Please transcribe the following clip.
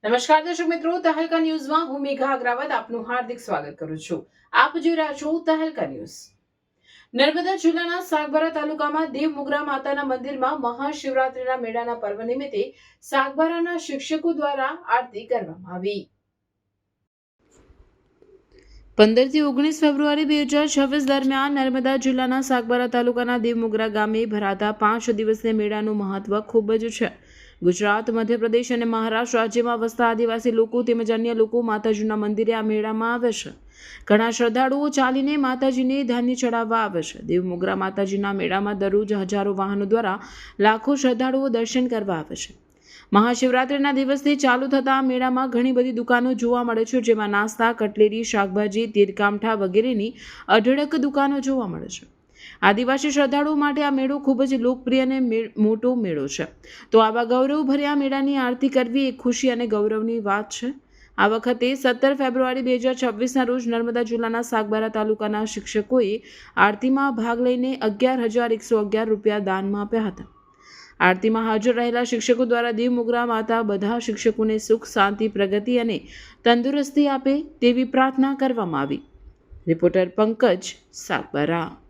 નમસ્કાર દર્શક મિત્રો, તહેલકા ન્યૂઝમાં હું મેઘા અગ્રવાલ આપનું હાર્દિક સ્વાગત કરું છું. આપ જોઈ રહ્યા છો તહેલકા ન્યૂઝ. નર્મદા જિલ્લાના સાગબારા તાલુકામાં દેવમોગરા માતાના મંદિરમાં મહાશિવરાત્રિના મેળાના પર્વ નિમિત્તે સાગબારાના શિક્ષકો દ્વારા આરતી કરવામાં આવી. 15 થી 19 ફેબ્રુઆરી 2026 દરમિયાન નર્મદા જિલ્લાના સાગબારા તાલુકાના દેવમોગરા ગામે ભરાતા 5 દિવસીય મેળાનું મહત્વ ખૂબ જ છે. ગુજરાત, મધ્યપ્રદેશ અને મહારાષ્ટ્ર રાજ્યમાં વસતા આદિવાસી લોકો તેમજ અન્ય લોકો માતાજીના મંદિરે આ મેળામાં આવે છે. ઘણા શ્રદ્ધાળુઓ ચાલીને માતાજીને ધાન્ય ચડાવવા આવે છે. દેવમોગરા માતાજીના મેળામાં દરરોજ હજારો વાહનો દ્વારા લાખો શ્રદ્ધાળુઓ દર્શન કરવા આવે છે. મહાશિવરાત્રિના દિવસથી ચાલુ થતા આ મેળામાં ઘણી બધી દુકાનો જોવા મળે છે, જેમાં નાસ્તા, કટલેરી, શાકભાજી, તીરકામઠા વગેરેની અઢળક દુકાનો જોવા મળે છે. આદિવાસી શ્રદ્ધાળુઓ માટે આ મેળો ખૂબ જ લોકપ્રિય અને મોટો મેળો છે. તો આવા ગૌરવભર્યા મેળાની આરતી કરવી એક ખુશી અને ગૌરવની વાત છે. આ વખતે 17 ફેબ્રુઆરી 2026ના રોજ નર્મદા જિલ્લાના સાગબારા તાલુકાના શિક્ષકોએ આરતીમાં ભાગ લઈને 11,111 રૂપિયા દાનમાં આપ્યા હતા. આરતીમાં હાજર રહેલા શિક્ષકો દ્વારા દેવમોગરા માતા બધા શિક્ષકોને સુખ, શાંતિ, પ્રગતિ અને તંદુરસ્તી આપે તેવી પ્રાર્થના કરવામાં આવી. રિપોર્ટર પંકજ, સાગબારા.